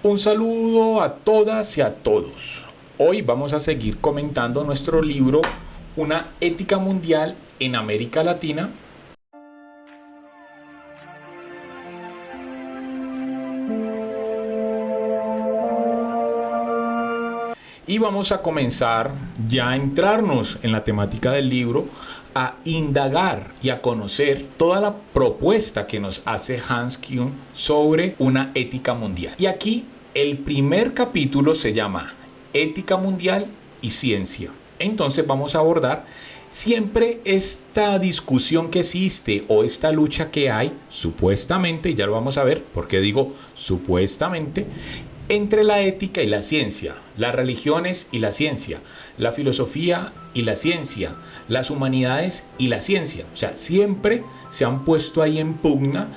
Un saludo a todas y a todos. Hoy vamos a seguir comentando nuestro libro Una ética mundial en América Latina. Y vamos a comenzar ya a entrarnos en la temática del libro, a indagar y a conocer toda la propuesta que nos hace Hans Kuhn sobre una ética mundial. Y aquí el primer capítulo se llama Ética Mundial y Ciencia. Entonces vamos a abordar siempre esta discusión que existe o esta lucha que hay, supuestamente, ya lo vamos a ver, porque digo supuestamente, entre la ética y la ciencia, las religiones y la ciencia, la filosofía y la ciencia, las humanidades y la ciencia. O sea, siempre se han puesto ahí en pugna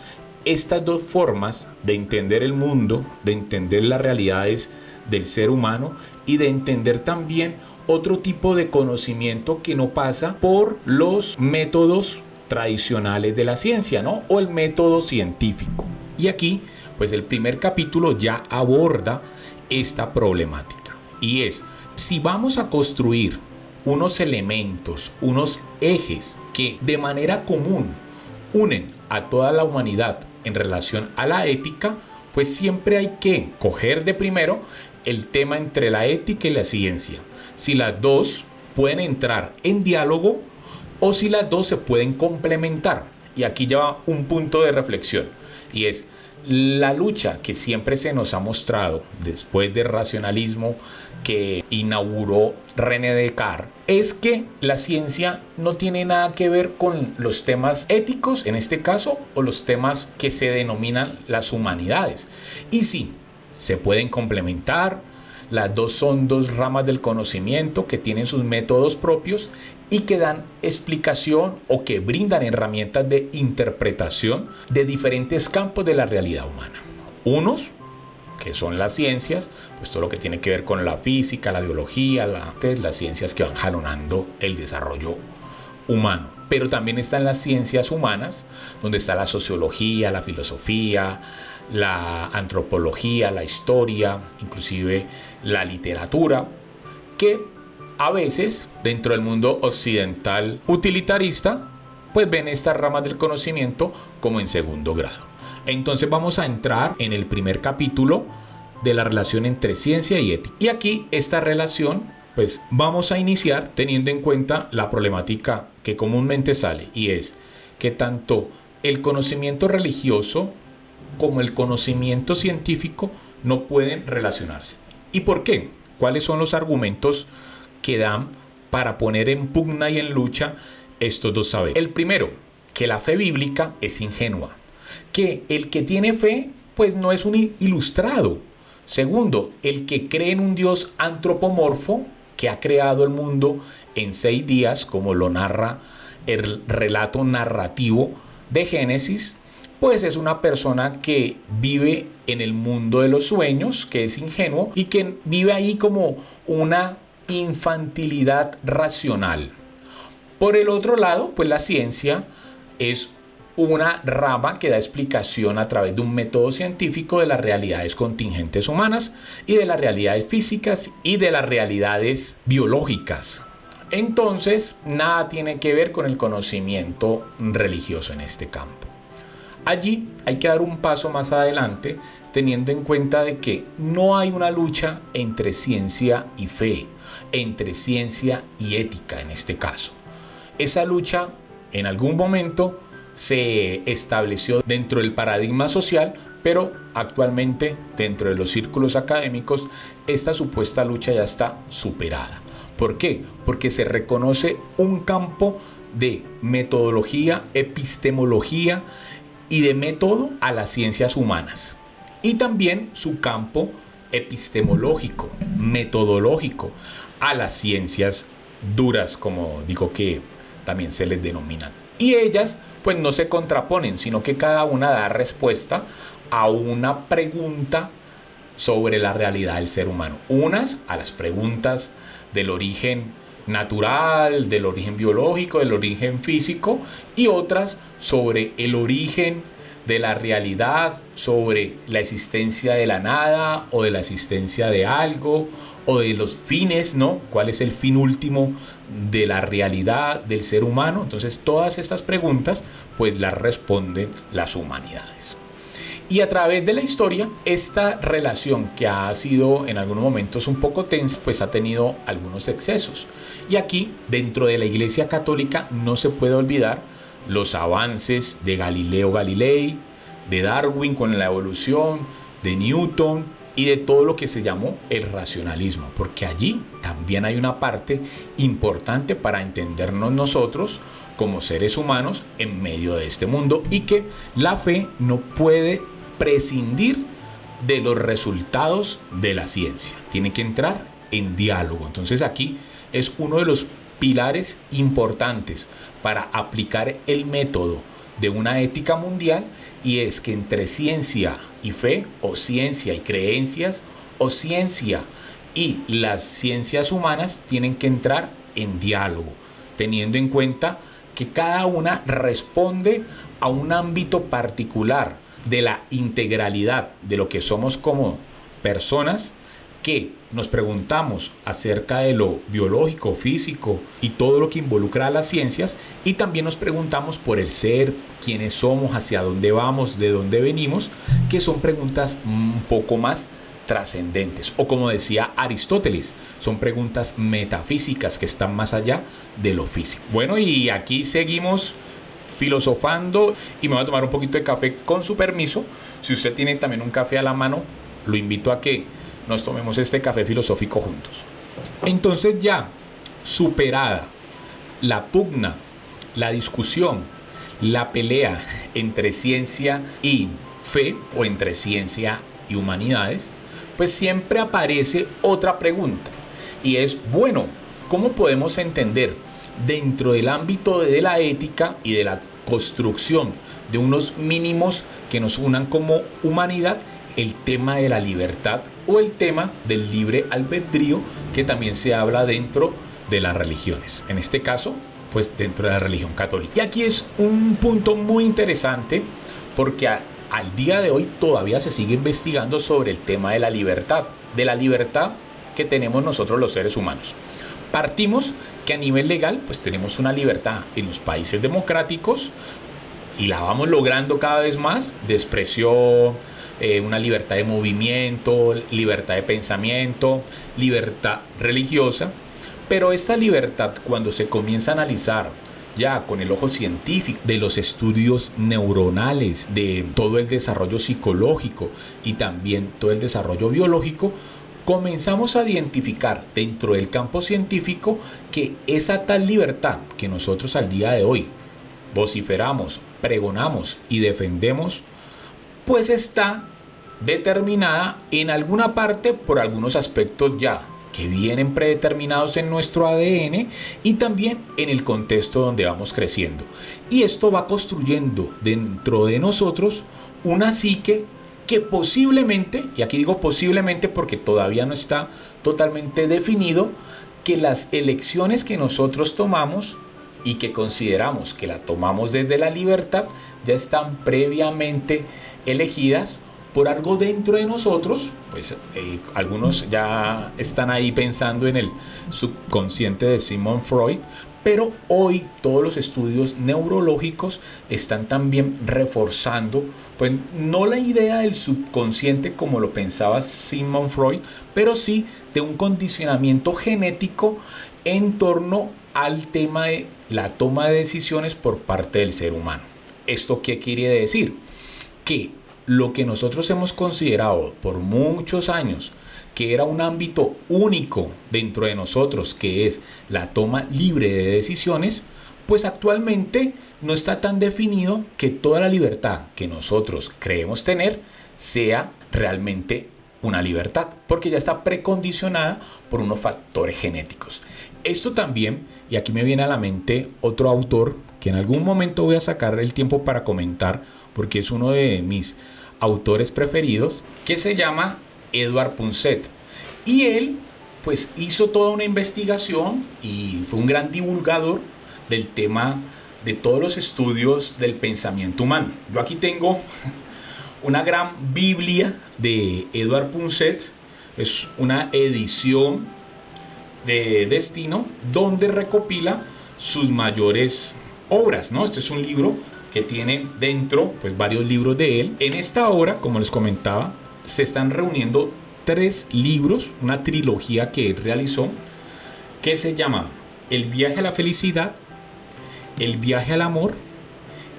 estas dos formas de entender el mundo, de entender las realidades del ser humano y de entender también otro tipo de conocimiento que no pasa por los métodos tradicionales de la ciencia, ¿no? O el método científico. Y aquí pues el primer capítulo ya aborda esta problemática. Y es, si vamos a construir unos elementos, unos ejes que de manera común unen a toda la humanidad en relación a la ética, pues siempre hay que coger de primero el tema entre la ética y la ciencia. Si las dos pueden entrar en diálogo o si las dos se pueden complementar. Y aquí ya va un punto de reflexión. Y es, la lucha que siempre se nos ha mostrado después del racionalismo que inauguró René Descartes es que la ciencia no tiene nada que ver con los temas éticos, en este caso, o los temas que se denominan las humanidades. Y sí, se pueden complementar. Las dos son dos ramas del conocimiento que tienen sus métodos propios y que dan explicación o que brindan herramientas de interpretación de diferentes campos de la realidad humana. Unos, que son las ciencias, pues todo lo que tiene que ver con la física, la biología, las ciencias que van jalonando el desarrollo humano. Pero también están las ciencias humanas, donde está la sociología, la filosofía, la antropología, la historia, inclusive la literatura, que a veces dentro del mundo occidental utilitarista, pues ven estas ramas del conocimiento como en segundo grado. Entonces vamos a entrar en el primer capítulo de la relación entre ciencia y ética. Y aquí esta relación, pues vamos a iniciar teniendo en cuenta la problemática que comúnmente sale, y es que tanto el conocimiento religioso como el conocimiento científico no pueden relacionarse. ¿Y por qué? ¿Cuáles son los argumentos que dan para poner en pugna y en lucha estos dos saberes? El primero, que la fe bíblica es ingenua, que el que tiene fe pues no es un ilustrado. Segundo, el que cree en un Dios antropomorfo que ha creado el mundo en 6 días, como lo narra el relato narrativo de Génesis, pues es una persona que vive en el mundo de los sueños, que es ingenuo y que vive ahí como una infantilidad racional. Por el otro lado, pues la ciencia es una rama que da explicación a través de un método científico de las realidades contingentes humanas y de las realidades físicas y de las realidades biológicas. Entonces, nada tiene que ver con el conocimiento religioso en este campo. Allí hay que dar un paso más adelante, teniendo en cuenta de que no hay una lucha entre ciencia y fe, entre ciencia y ética en este caso. Esa lucha en algún momento se estableció dentro del paradigma social, pero actualmente dentro de los círculos académicos esta supuesta lucha ya está superada. ¿Por qué? Porque se reconoce un campo de metodología, epistemología y de método a las ciencias humanas. Y también su campo epistemológico, metodológico a las ciencias duras, como digo que también se les denominan. Y ellas pues no se contraponen, sino que cada una da respuesta a una pregunta sobre la realidad del ser humano. Unas a las preguntas del origen natural, del origen biológico, del origen físico, y otras sobre el origen de la realidad, sobre la existencia de la nada o de la existencia de algo o de los fines, ¿no? ¿Cuál es el fin último de la realidad del ser humano? Entonces todas estas preguntas pues las responden las humanidades. Y a través de la historia, esta relación que ha sido en algunos momentos un poco tensa, pues ha tenido algunos excesos. Y aquí, dentro de la Iglesia Católica, no se puede olvidar los avances de Galileo Galilei, de Darwin con la evolución, de Newton y de todo lo que se llamó el racionalismo, porque allí también hay una parte importante para entendernos nosotros como seres humanos en medio de este mundo, y que la fe no puede prescindir de los resultados de la ciencia, tiene que entrar en diálogo. Entonces aquí es uno de los pilares importantes para aplicar el método de una ética mundial, y es que entre ciencia y fe, o ciencia y creencias, o ciencia y las ciencias humanas tienen que entrar en diálogo, teniendo en cuenta que cada una responde a un ámbito particular de la integralidad de lo que somos como personas, que nos preguntamos acerca de lo biológico, físico y todo lo que involucra a las ciencias, y también nos preguntamos por el ser, quiénes somos, hacia dónde vamos, de dónde venimos, que son preguntas un poco más trascendentes, o como decía Aristóteles, son preguntas metafísicas que están más allá de lo físico. Bueno, y aquí seguimos filosofando, y me voy a tomar un poquito de café con su permiso. Si usted tiene también un café a la mano, lo invito a que nos tomemos este café filosófico juntos. Entonces, ya superada la pugna, la discusión, la pelea entre ciencia y fe, o entre ciencia y humanidades, pues siempre aparece otra pregunta, y es, bueno, ¿cómo podemos entender dentro del ámbito de la ética y de la construcción de unos mínimos que nos unan como humanidad, el tema de la libertad o el tema del libre albedrío, que también se habla dentro de las religiones? En este caso, pues dentro de la religión católica. Y aquí es un punto muy interesante, porque al día de hoy todavía se sigue investigando sobre el tema de la libertad que tenemos nosotros los seres humanos. Partimos que a nivel legal pues tenemos una libertad en los países democráticos, y la vamos logrando cada vez más, de expresión, una libertad de movimiento, libertad de pensamiento, libertad religiosa. Pero esta libertad, cuando se comienza a analizar ya con el ojo científico, de los estudios neuronales, de todo el desarrollo psicológico y también todo el desarrollo biológico, comenzamos a identificar dentro del campo científico que esa tal libertad que nosotros al día de hoy vociferamos, pregonamos y defendemos, pues está determinada en alguna parte por algunos aspectos ya que vienen predeterminados en nuestro ADN, y también en el contexto donde vamos creciendo. Y esto va construyendo dentro de nosotros una psique que posiblemente, y aquí digo posiblemente porque todavía no está totalmente definido, que las elecciones que nosotros tomamos y que consideramos que la tomamos desde la libertad, ya están previamente elegidas por algo dentro de nosotros. Pues algunos ya están ahí pensando en el subconsciente de Sigmund Freud, pero hoy todos los estudios neurológicos están también reforzando, pues no la idea del subconsciente como lo pensaba Sigmund Freud, pero sí de un condicionamiento genético en torno al tema de la toma de decisiones por parte del ser humano. ¿Esto qué quiere decir? Que lo que nosotros hemos considerado por muchos años que era un ámbito único dentro de nosotros, que es la toma libre de decisiones, pues actualmente no está tan definido que toda la libertad que nosotros creemos tener sea realmente una libertad, porque ya está precondicionada por unos factores genéticos. Esto también, y aquí me viene a la mente otro autor que en algún momento voy a sacar el tiempo para comentar, porque es uno de mis autores preferidos, que se llama Edward Punset. Y él pues hizo toda una investigación y fue un gran divulgador del tema de todos los estudios del pensamiento humano. Yo aquí tengo una gran Biblia de Edward Punset, es una edición de Destino donde recopila sus mayores obras, ¿no? Este es un libro que tiene dentro pues varios libros de él. En esta obra, como les comentaba, se están reuniendo 3 libros, una trilogía que él realizó, que se llama El viaje a la felicidad, El viaje al amor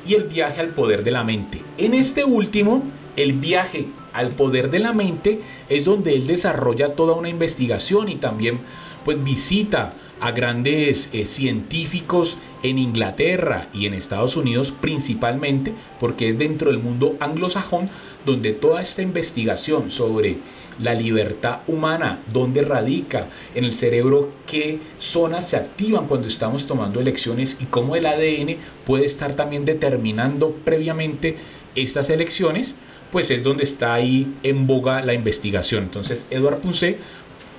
y El viaje al poder de la mente. En este último, El viaje al poder de la mente, es donde él desarrolla toda una investigación y también pues visita a grandes científicos en Inglaterra y en Estados Unidos principalmente, porque es dentro del mundo anglosajón donde toda esta investigación sobre la libertad humana, dónde radica en el cerebro, qué zonas se activan cuando estamos tomando elecciones y cómo el ADN puede estar también determinando previamente estas elecciones, pues es donde está ahí en boga la investigación. Entonces Edward Punset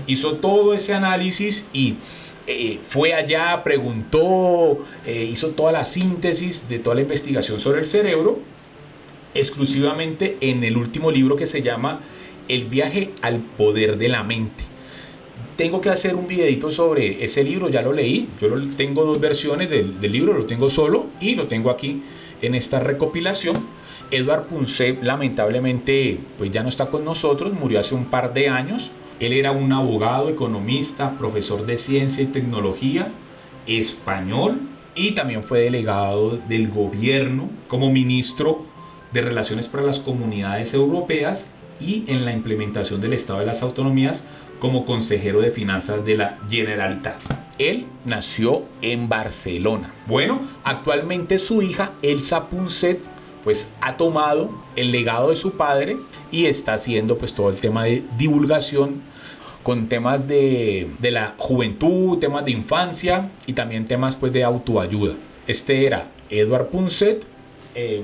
hizo todo ese análisis y fue allá, preguntó, hizo toda la síntesis de toda la investigación sobre el cerebro, exclusivamente en el último libro que se llama El viaje al poder de la mente. Tengo que hacer un videito sobre ese libro, ya lo leí, yo tengo 2 versiones del libro, lo tengo solo y lo tengo aquí en esta recopilación. Edward Punset lamentablemente pues ya no está con nosotros, murió hace un par de años. Él era un abogado, economista, profesor de ciencia y tecnología, español, y también fue delegado del gobierno como ministro de Relaciones para las Comunidades Europeas y en la implementación del Estado de las Autonomías como consejero de finanzas de la Generalitat. Él nació en Barcelona. Bueno, actualmente su hija Elsa Punset pues ha tomado el legado de su padre y está haciendo pues todo el tema de divulgación con temas de la juventud, temas de infancia y también temas pues de autoayuda. Este era Edward Punset,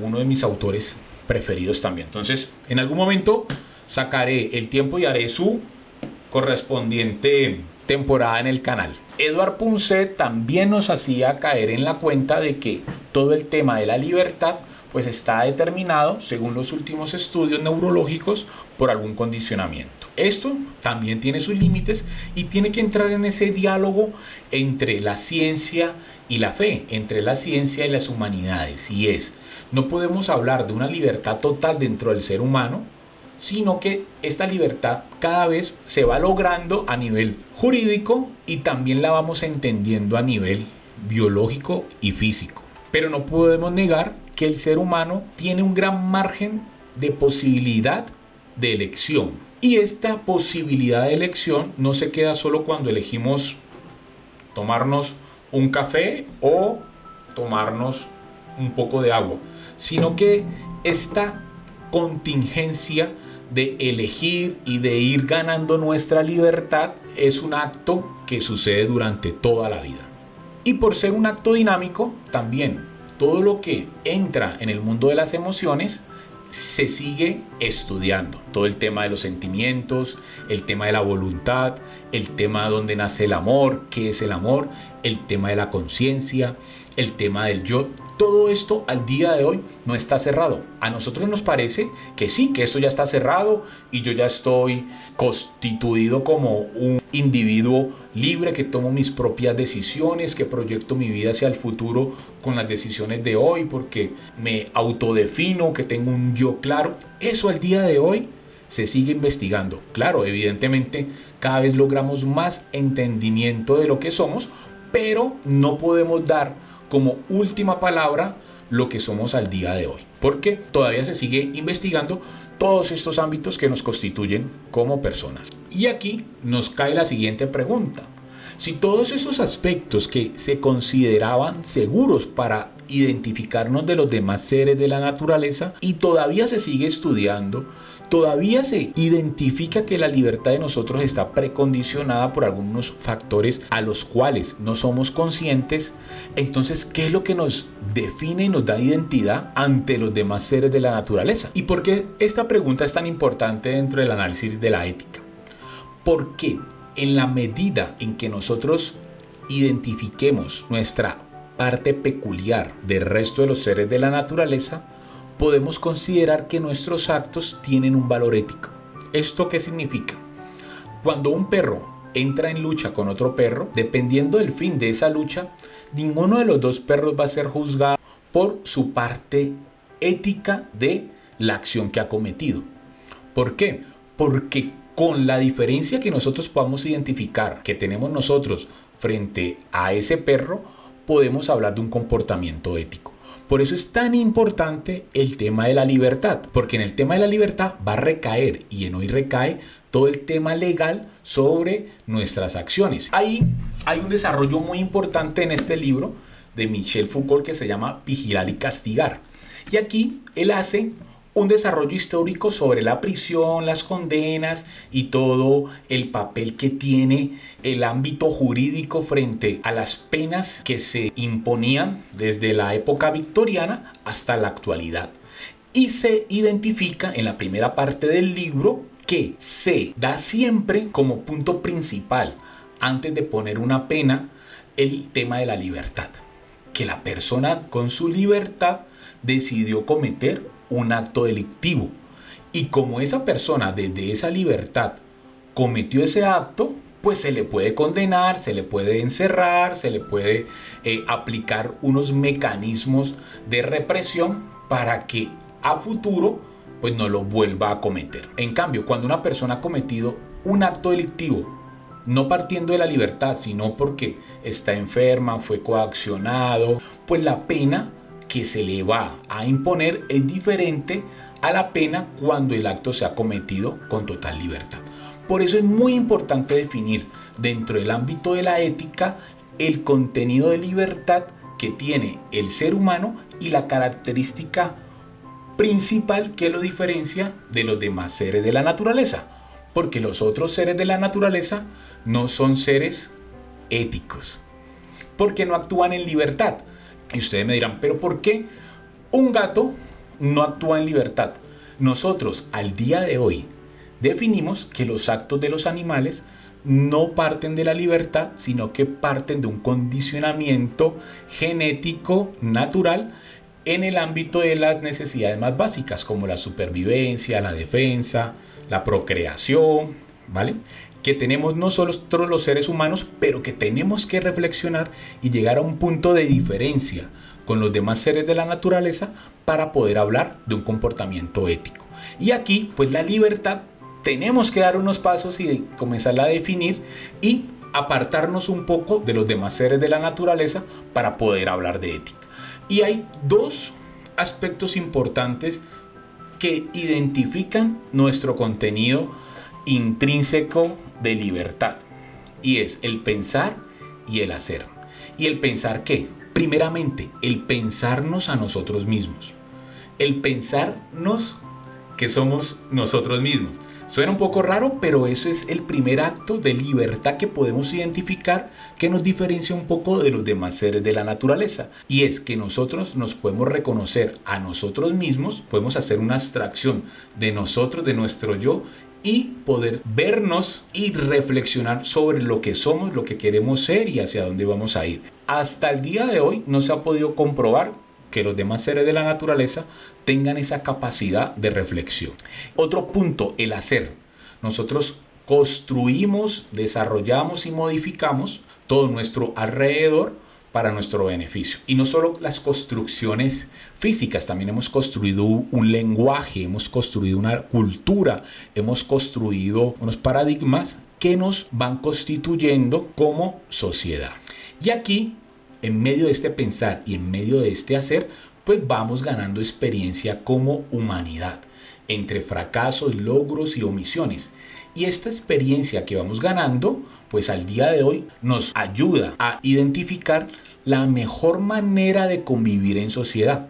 uno de mis autores preferidos también. Entonces, en algún momento sacaré el tiempo y haré su correspondiente temporada en el canal. Edward Punset también nos hacía caer en la cuenta de que todo el tema de la libertad pues está determinado, según los últimos estudios neurológicos, por algún condicionamiento. Esto también tiene sus límites y tiene que entrar en ese diálogo entre la ciencia y la fe, entre la ciencia y las humanidades. Y no podemos hablar de una libertad total dentro del ser humano, sino que esta libertad cada vez se va logrando a nivel jurídico y también la vamos entendiendo a nivel biológico y físico. Pero no podemos negar que el ser humano tiene un gran margen de posibilidad de elección. Y esta posibilidad de elección no se queda solo cuando elegimos tomarnos un café o tomarnos un poco de agua, sino que esta contingencia de elegir y de ir ganando nuestra libertad es un acto que sucede durante toda la vida. Y por ser un acto dinámico, también todo lo que entra en el mundo de las emociones se sigue estudiando. Todo el tema de los sentimientos, el tema de la voluntad, el tema de dónde nace el amor, qué es el amor, el tema de la conciencia, el tema del yo. Todo esto al día de hoy no está cerrado. A nosotros nos parece que sí, que esto ya está cerrado y yo ya estoy constituido como un individuo libre, que tomo mis propias decisiones, que proyecto mi vida hacia el futuro con las decisiones de hoy, porque me autodefino, que tengo un yo claro. Eso al día de hoy se sigue investigando. Claro, evidentemente cada vez logramos más entendimiento de lo que somos, pero no podemos dar como última palabra lo que somos al día de hoy, porque todavía se sigue investigando todos estos ámbitos que nos constituyen como personas. Y aquí nos cae la siguiente pregunta: si todos esos aspectos que se consideraban seguros para identificarnos de los demás seres de la naturaleza y todavía se sigue estudiando, todavía se identifica que la libertad de nosotros está precondicionada por algunos factores a los cuales no somos conscientes, entonces, ¿qué es lo que nos define y nos da identidad ante los demás seres de la naturaleza? ¿Y por qué esta pregunta es tan importante dentro del análisis de la ética? Porque en la medida en que nosotros identifiquemos nuestra parte peculiar del resto de los seres de la naturaleza, podemos considerar que nuestros actos tienen un valor ético. ¿Esto qué significa? Cuando un perro entra en lucha con otro perro, dependiendo del fin de esa lucha, ninguno de los dos perros va a ser juzgado por su parte ética de la acción que ha cometido. ¿Por qué? Porque con la diferencia que nosotros podamos identificar que tenemos nosotros frente a ese perro, podemos hablar de un comportamiento ético. Por eso es tan importante el tema de la libertad, porque en el tema de la libertad va a recaer, y en hoy recae, todo el tema legal sobre nuestras acciones. Ahí hay un desarrollo muy importante en este libro de Michel Foucault que se llama Vigilar y Castigar. Y aquí él hace un desarrollo histórico sobre la prisión, las condenas y todo el papel que tiene el ámbito jurídico frente a las penas que se imponían desde la época victoriana hasta la actualidad. Y se identifica en la primera parte del libro que se da siempre como punto principal, antes de poner una pena, el tema de la libertad. Que la persona con su libertad decidió cometer un acto delictivo. Y como esa persona desde esa libertad cometió ese acto, pues se le puede condenar, se le puede encerrar, se le puede aplicar unos mecanismos de represión para que a futuro pues no lo vuelva a cometer. En cambio, cuando una persona ha cometido un acto delictivo, no partiendo de la libertad, sino porque está enferma, fue coaccionado, pues la pena que se le va a imponer es diferente a la pena cuando el acto se ha cometido con total libertad. Por eso es muy importante definir dentro del ámbito de la ética el contenido de libertad que tiene el ser humano y la característica principal que lo diferencia de los demás seres de la naturaleza. Porque los otros seres de la naturaleza no son seres éticos, porque no actúan en libertad. Y ustedes me dirán, ¿pero por qué un gato no actúa en libertad? Nosotros al día de hoy definimos que los actos de los animales no parten de la libertad, sino que parten de un condicionamiento genético natural en el ámbito de las necesidades más básicas, como la supervivencia, la defensa, la procreación, ¿vale? Que tenemos nosotros los seres humanos, pero que tenemos que reflexionar y llegar a un punto de diferencia con los demás seres de la naturaleza para poder hablar de un comportamiento ético. Y aquí, pues la libertad, tenemos que dar unos pasos y comenzarla a definir y apartarnos un poco de los demás seres de la naturaleza para poder hablar de ética. Y hay dos aspectos importantes que identifican nuestro contenido intrínseco de libertad, y es el pensar y el hacer. ¿Y el pensar qué? Primeramente, el pensarnos a nosotros mismos, el pensarnos que somos nosotros mismos. Suena un poco raro, pero eso es el primer acto de libertad que podemos identificar, que nos diferencia un poco de los demás seres de la naturaleza. Y es que nosotros nos podemos reconocer a nosotros mismos, podemos hacer una abstracción de nosotros, de nuestro yo, y poder vernos y reflexionar sobre lo que somos, lo que queremos ser y hacia dónde vamos a ir. Hasta el día de hoy no se ha podido comprobar que los demás seres de la naturaleza tengan esa capacidad de reflexión. Otro punto, el hacer. Nosotros construimos, desarrollamos y modificamos todo nuestro alrededor para nuestro beneficio. Y no solo las construcciones físicas, también hemos construido un lenguaje, hemos construido una cultura, hemos construido unos paradigmas que nos van constituyendo como sociedad. Y aquí, en medio de este pensar y en medio de este hacer, pues vamos ganando experiencia como humanidad, entre fracasos, logros y omisiones. Y esta experiencia que vamos ganando, pues al día de hoy nos ayuda a identificar la mejor manera de convivir en sociedad.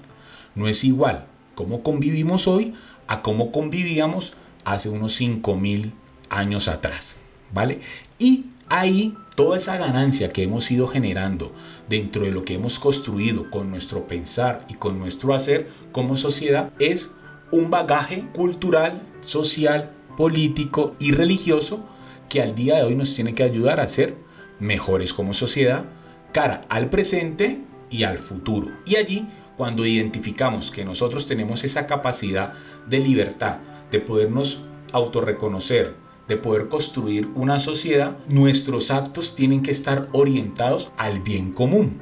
No es igual cómo convivimos hoy a cómo convivíamos hace unos 5.000 años atrás, ¿vale? Y ahí toda esa ganancia que hemos ido generando dentro de lo que hemos construido con nuestro pensar y con nuestro hacer como sociedad es un bagaje cultural, social, político y religioso que al día de hoy nos tiene que ayudar a ser mejores como sociedad cara al presente y al futuro. Y allí, cuando identificamos que nosotros tenemos esa capacidad de libertad, de podernos autorreconocer, de poder construir una sociedad, nuestros actos tienen que estar orientados al bien común.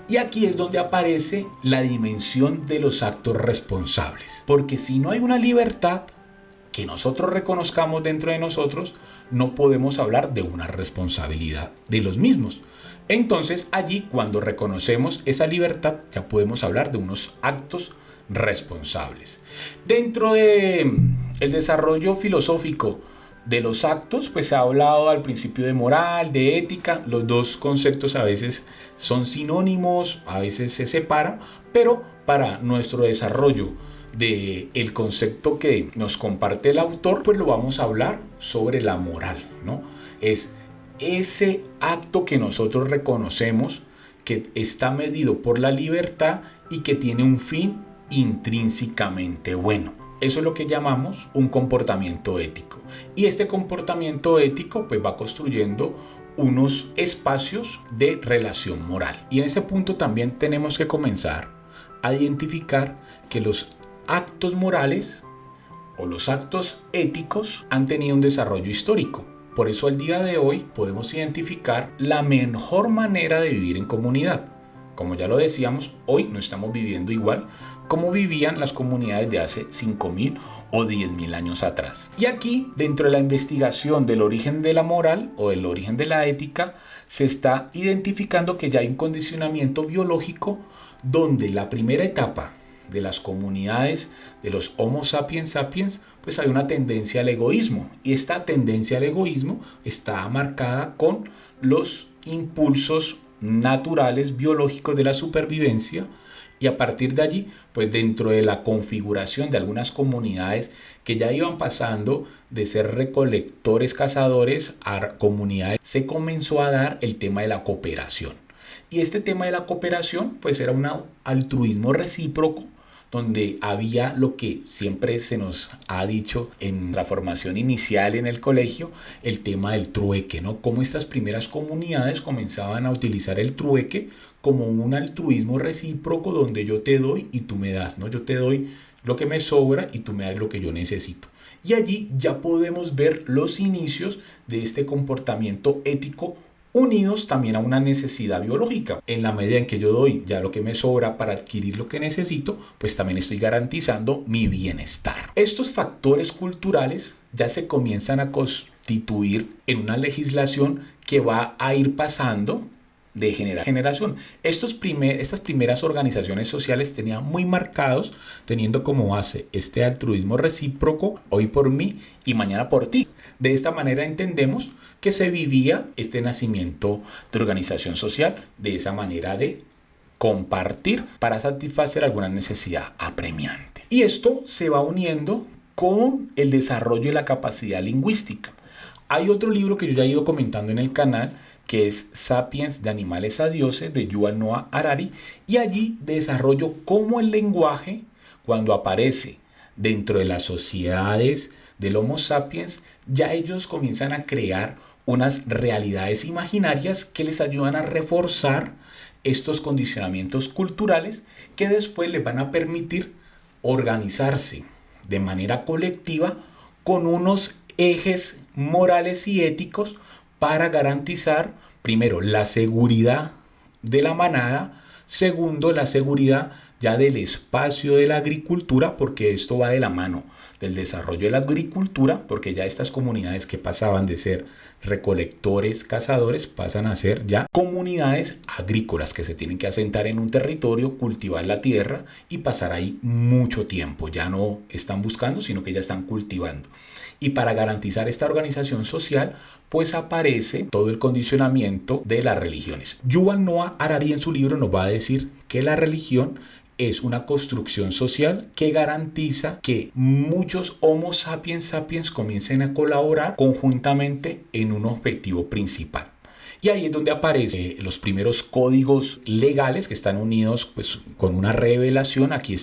Y aquí es donde aparece la dimensión de los actos responsables. Porque si no hay una libertad que nosotros reconozcamos dentro de nosotros, no podemos hablar de una responsabilidad de los mismos. Entonces allí, cuando reconocemos esa libertad, ya podemos hablar de unos actos responsables. Dentro de el desarrollo filosófico de los actos, pues se ha hablado al principio de moral, de ética. Los dos conceptos a veces son sinónimos, a veces se separan, pero para nuestro desarrollo del concepto que nos comparte el autor, pues lo vamos a hablar sobre la moral, ¿no? Es ese acto que nosotros reconocemos que está medido por la libertad y que tiene un fin intrínsecamente bueno. Eso es lo que llamamos un comportamiento ético. Y este comportamiento ético pues va construyendo unos espacios de relación moral. Y en ese punto también tenemos que comenzar a identificar que los actos morales o los actos éticos han tenido un desarrollo histórico. Por eso al día de hoy podemos identificar la mejor manera de vivir en comunidad. Como ya lo decíamos, hoy no estamos viviendo igual como vivían las comunidades de hace 5.000 o 10.000 años atrás. Y aquí, dentro de la investigación del origen de la moral o del origen de la ética, se está identificando que ya hay un condicionamiento biológico donde la primera etapa de las comunidades de los Homo sapiens sapiens, pues hay una tendencia al egoísmo. Y esta tendencia al egoísmo está marcada con los impulsos naturales biológicos de la supervivencia. Y a partir de allí, pues dentro de la configuración de algunas comunidades que ya iban pasando de ser recolectores cazadores a comunidades, se comenzó a dar el tema de la cooperación. Y este tema de la cooperación pues era un altruismo recíproco, donde había lo que siempre se nos ha dicho en la formación inicial en el colegio, el tema del trueque, ¿no? Cómo estas primeras comunidades comenzaban a utilizar el trueque como un altruismo recíproco donde yo te doy y tú me das, ¿no? Yo te doy lo que me sobra y tú me das lo que yo necesito. Y allí ya podemos ver los inicios de este comportamiento ético unidos también a una necesidad biológica. En la medida en que yo doy ya lo que me sobra para adquirir lo que necesito, pues también estoy garantizando mi bienestar. Estos factores culturales ya se comienzan a constituir en una legislación que va a ir pasando de generación. Estas primeras organizaciones sociales tenían muy marcados, teniendo como base este altruismo recíproco, hoy por mí y mañana por ti. De esta manera entendemos que se vivía este nacimiento de organización social, de esa manera de compartir para satisfacer alguna necesidad apremiante. Y esto se va uniendo con el desarrollo de la capacidad lingüística. Hay otro libro que yo ya he ido comentando en el canal, que es Sapiens de animales a dioses, de Yuval Noah Harari, y allí desarrollo cómo el lenguaje, cuando aparece dentro de las sociedades del Homo sapiens, ya ellos comienzan a crear unas realidades imaginarias que les ayudan a reforzar estos condicionamientos culturales que después les van a permitir organizarse de manera colectiva con unos ejes morales y éticos para garantizar, primero, la seguridad de la manada, segundo, la seguridad ya del espacio de la agricultura, porque esto va de la mano del desarrollo de la agricultura, porque ya estas comunidades que pasaban de ser recolectores, cazadores, pasan a ser ya comunidades agrícolas que se tienen que asentar en un territorio, cultivar la tierra y pasar ahí mucho tiempo. Ya no están buscando, sino que ya están cultivando. Y para garantizar esta organización social, pues aparece todo el condicionamiento de las religiones. Yuval Noah Harari en su libro nos va a decir que la religión es una construcción social que garantiza que muchos Homo sapiens sapiens comiencen a colaborar conjuntamente en un objetivo principal. Y ahí es donde aparecen los primeros códigos legales que están unidos pues, con una revelación. Aquí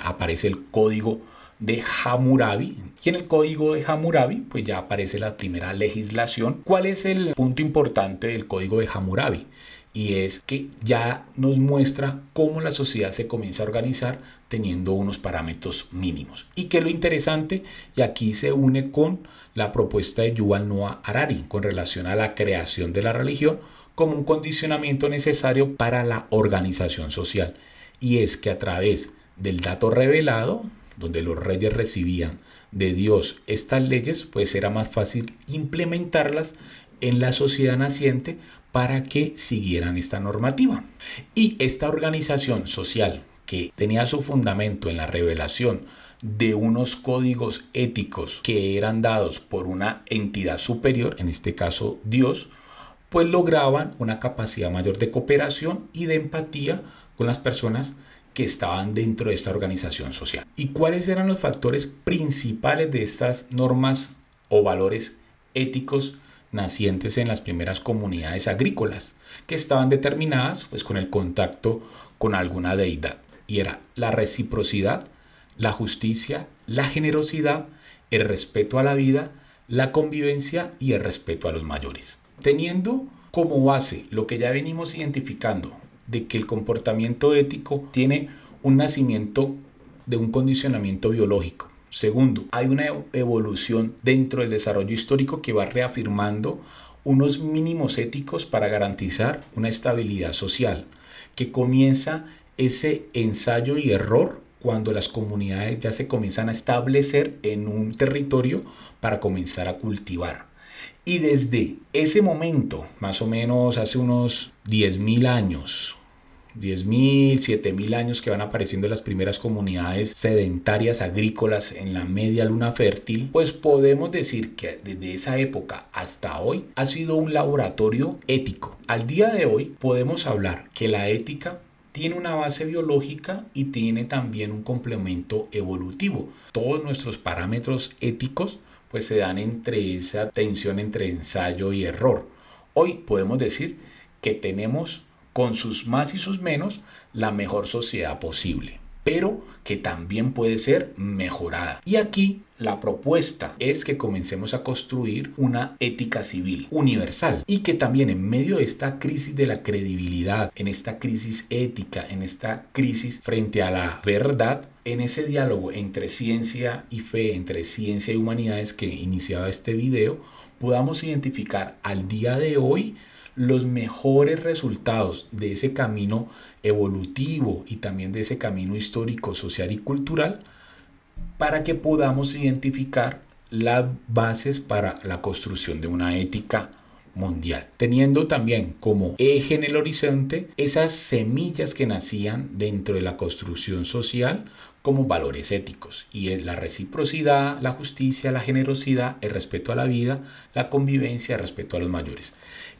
aparece el código de Hammurabi. Y en el Código de Hammurabi pues ya aparece la primera legislación. ¿Cuál es el punto importante del Código de Hammurabi? Y es que ya nos muestra cómo la sociedad se comienza a organizar teniendo unos parámetros mínimos. Y que lo interesante, y aquí se une con la propuesta de Yuval Noah Harari con relación a la creación de la religión como un condicionamiento necesario para la organización social. Y es que a través del dato revelado, donde los reyes recibían de Dios estas leyes, pues era más fácil implementarlas en la sociedad naciente para que siguieran esta normativa. Y esta organización social que tenía su fundamento en la revelación de unos códigos éticos que eran dados por una entidad superior, en este caso Dios, pues lograban una capacidad mayor de cooperación y de empatía con las personas que estaban dentro de esta organización social. ¿Y cuáles eran los factores principales de estas normas o valores éticos nacientes en las primeras comunidades agrícolas, que estaban determinadas pues con el contacto con alguna deidad? Y era la reciprocidad, la justicia, la generosidad, el respeto a la vida, la convivencia y el respeto a los mayores. Teniendo como base lo que ya venimos identificando de que el comportamiento ético tiene un nacimiento de un condicionamiento biológico. Segundo, hay una evolución dentro del desarrollo histórico que va reafirmando unos mínimos éticos para garantizar una estabilidad social, que comienza ese ensayo y error cuando las comunidades ya se comienzan a establecer en un territorio para comenzar a cultivar. Y desde ese momento, más o menos hace unos 10.000 años, 10.000, 7.000 años que van apareciendo las primeras comunidades sedentarias agrícolas en la media luna fértil, pues podemos decir que desde esa época hasta hoy ha sido un laboratorio ético. Al día de hoy podemos hablar que la ética tiene una base biológica y tiene también un complemento evolutivo. Todos nuestros parámetros éticos pues se dan entre esa tensión entre ensayo y error. Hoy podemos decir que tenemos, con sus más y sus menos, la mejor sociedad posible, pero que también puede ser mejorada. Y aquí la propuesta es que comencemos a construir una ética civil universal y que también en medio de esta crisis de la credibilidad, en esta crisis ética, en esta crisis frente a la verdad, en ese diálogo entre ciencia y fe, entre ciencia y humanidades que iniciaba este video, podamos identificar al día de hoy los mejores resultados de ese camino evolutivo y también de ese camino histórico, social y cultural, para que podamos identificar las bases para la construcción de una ética mundial, teniendo también como eje en el horizonte esas semillas que nacían dentro de la construcción social como valores éticos, y es la reciprocidad, la justicia, la generosidad, el respeto a la vida, la convivencia, el respeto a los mayores.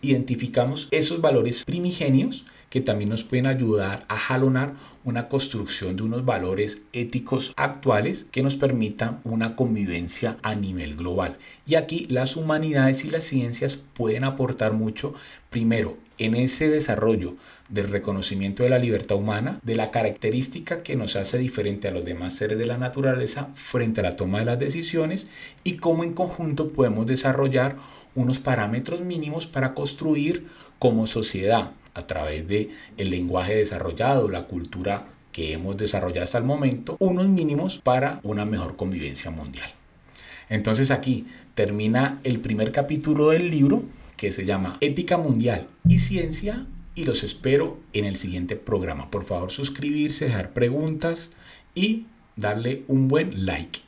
Identificamos esos valores primigenios que también nos pueden ayudar a jalonar una construcción de unos valores éticos actuales que nos permitan una convivencia a nivel global. Y aquí las humanidades y las ciencias pueden aportar mucho, primero, en ese desarrollo del reconocimiento de la libertad humana, de la característica que nos hace diferente a los demás seres de la naturaleza frente a la toma de las decisiones, y cómo en conjunto podemos desarrollar unos parámetros mínimos para construir como sociedad, a través del lenguaje desarrollado, la cultura que hemos desarrollado hasta el momento, unos mínimos para una mejor convivencia mundial. Entonces aquí termina el primer capítulo del libro, que se llama Ética Mundial y Ciencia, y los espero en el siguiente programa. Por favor, suscribirse, dejar preguntas y darle un buen like.